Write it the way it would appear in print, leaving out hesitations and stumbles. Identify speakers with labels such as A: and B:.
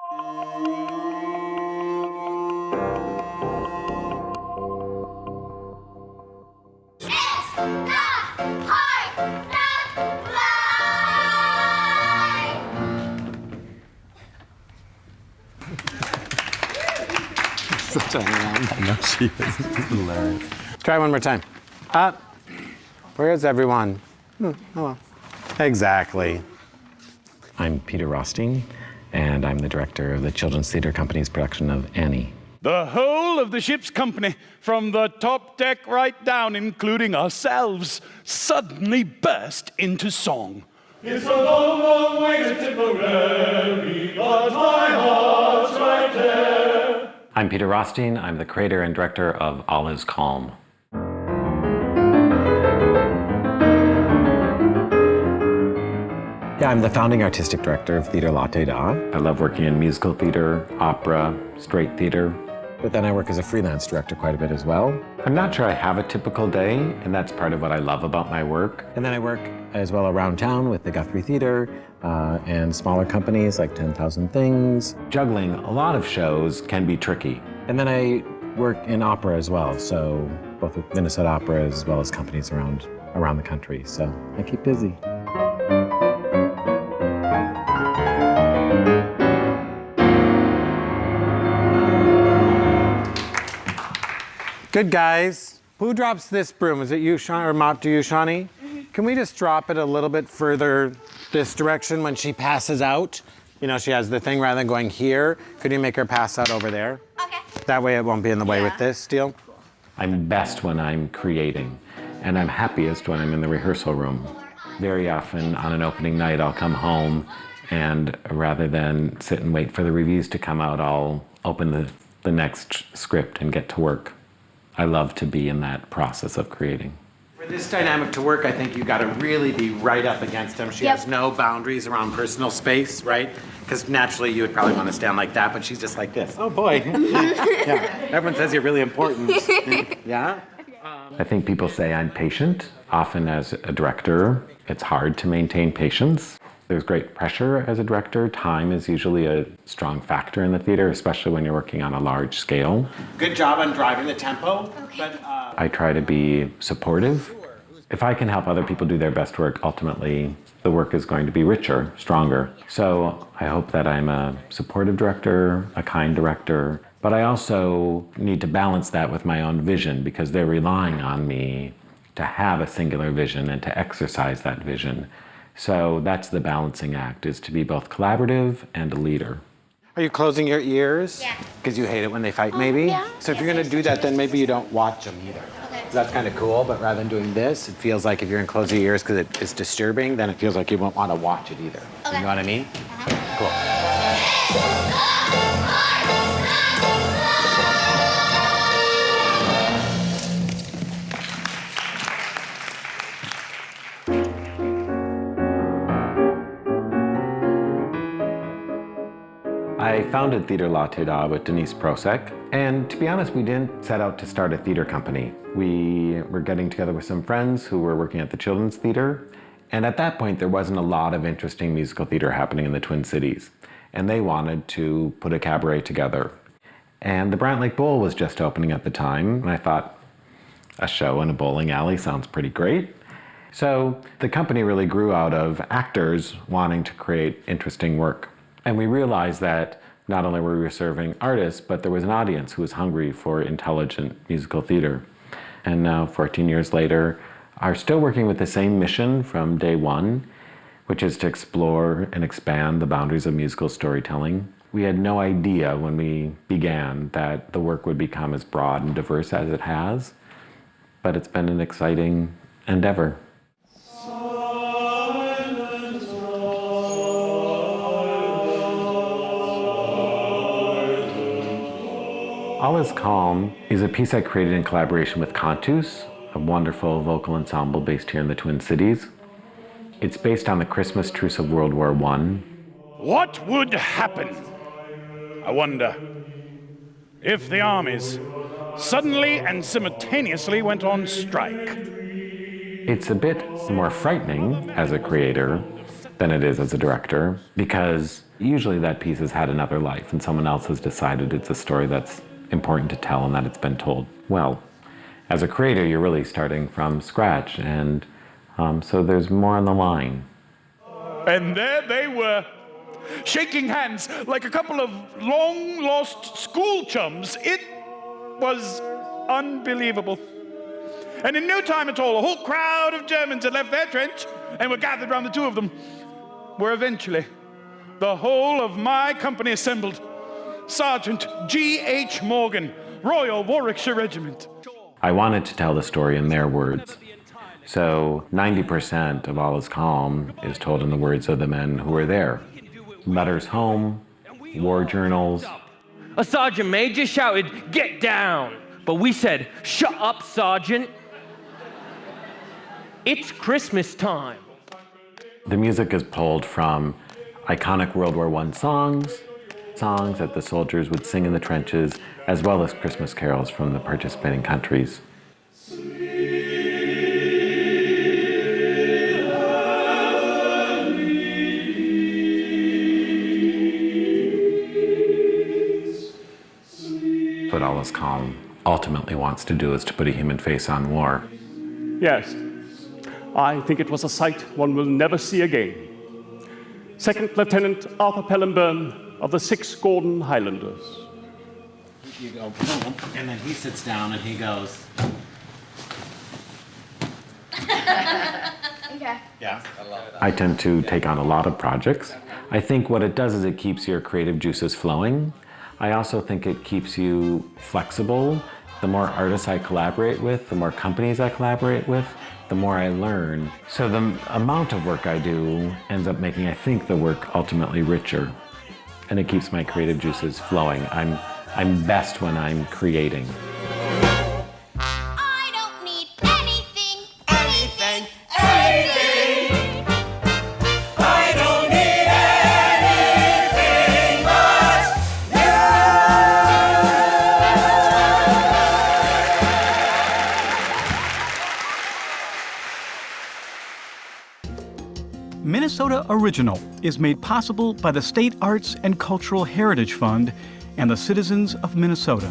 A: Such a ham.
B: I know she is. Hilarious.
A: Try one more time. Where's everyone? Hello. Exactly.
B: I'm Peter Rothstein, and I'm the director of the Children's Theatre Company's production of Annie.
C: The whole of the ship's company, from the top deck right down, including ourselves, suddenly burst into song. It's a long, long way to Tipperary, but my heart's right there.
B: I'm Peter Rothstein. I'm the creator and director of All Is Calm. Yeah, I'm the founding artistic director of Theatre Latte Da. I love working in musical theater, opera, straight theater. But then I work as a freelance director quite a bit as well. I'm not sure I have a typical day, and that's part of what I love about my work. And then I work as well around town with the Guthrie Theatre and smaller companies like 10,000 Things. Juggling a lot of shows can be tricky. And then I work in opera as well, so both with Minnesota Opera as well as companies around the country. So I keep busy.
A: Good guys. Who drops this broom? Is it you, Shawnee, or mop to you, Shawnee? Can we just drop it a little bit further this direction when she passes out? You know, she has the thing rather than going here. Could you make her pass out over there?
D: Okay.
A: That way it won't be in the way with this deal.
B: I'm best when I'm creating, and I'm happiest when I'm in the rehearsal room. Very often on an opening night, I'll come home, and rather than sit and wait for the reviews to come out, I'll open the next script and get to work. I love to be in that process of creating.
A: For this dynamic to work, I think you got to really be right up against him. She has no boundaries around personal space, right? Because naturally you would probably want to stand like that, but she's just like this. Oh boy. Yeah. Everyone says you're really important. Yeah?
B: I think people say I'm patient. Often as a director, it's hard to maintain patience. There's great pressure as a director. Time is usually a strong factor in the theater, especially when you're working on a large scale.
A: Good job on driving the tempo.
D: Okay.
A: But,
B: I try to be supportive. If I can help other people do their best work, ultimately the work is going to be richer, stronger. So I hope that I'm a supportive director, a kind director, but I also need to balance that with my own vision because they're relying on me to have a singular vision and to exercise that vision. So that's the balancing act, is to be both collaborative and a leader.
A: are you closing your ears?
D: Yeah.
A: Because you hate it when they fight, maybe?
D: Yeah.
A: So if you're going to do that, then maybe you don't watch them either.
D: Okay.
A: That's kind of cool, but rather than doing this, it feels like if you're going to close your ears because it's disturbing, then it feels like you won't want to watch it either.
D: Okay.
A: You know what I mean? Cool.
B: I founded Theatre Latte Da with Denise Prosek, and to be honest, we didn't set out to start a theater company. We were getting together with some friends who were working at the Children's Theatre, and at that point there wasn't a lot of interesting musical theater happening in the Twin Cities, and they wanted to put a cabaret together. And the Brant Lake Bowl was just opening at the time, and I thought, a show in a bowling alley sounds pretty great. So the company really grew out of actors wanting to create interesting work. And we realized that not only were we serving artists, but there was an audience who was hungry for intelligent musical theater. And now, 14 years later, are still working with the same mission from day one, which is to explore and expand the boundaries of musical storytelling. We had no idea when we began that the work would become as broad and diverse as it has, but it's been an exciting endeavor. All Is Calm is a piece I created in collaboration with Cantus, a wonderful vocal ensemble based here in the Twin Cities. It's based on the Christmas truce of World War I.
C: What would happen, I wonder, if the armies suddenly and simultaneously went on strike?
B: It's a bit more frightening as a creator than it is as a director, because usually that piece has had another life and someone else has decided it's a story that's important to tell and that it's been told well. As a creator, you're really starting from scratch, and so there's more on the line.
C: And there they were, shaking hands like a couple of long-lost school chums. It was unbelievable. And in no time at all, a whole crowd of Germans had left their trench and were gathered around the two of them, where eventually the whole of my company assembled. Sergeant G.H. Morgan, Royal Warwickshire Regiment.
B: I wanted to tell the story in their words. So 90% of All Is Calm is told in the words of the men who were there. Letters home, war journals.
D: A sergeant major shouted, "Get down!" But we said, "Shut up, sergeant. It's Christmas time."
B: The music is pulled from iconic World War I songs that the soldiers would sing in the trenches, as well as Christmas carols from the participating countries. What All Is Calm ultimately wants to do is to put a human face on war.
E: Yes, I think it was a sight one will never see again. Second Lieutenant Arthur Pellenburn of the 6th Gordon Highlanders.
A: You go boom, and then he sits down and he goes.
F: Okay.
A: Yeah.
B: I tend to take on a lot of projects. I think what it does is it keeps your creative juices flowing. I also think it keeps you flexible. The more artists I collaborate with, the more companies I collaborate with, the more I learn. So the amount of work I do ends up making, I think, the work ultimately richer. And it keeps my creative juices flowing. I'm best when I'm creating.
F: I don't need anything, anything, anything.
G: I don't need anything but
H: you. Minnesota Original is made possible by the State Arts and Cultural Heritage Fund and the citizens of Minnesota.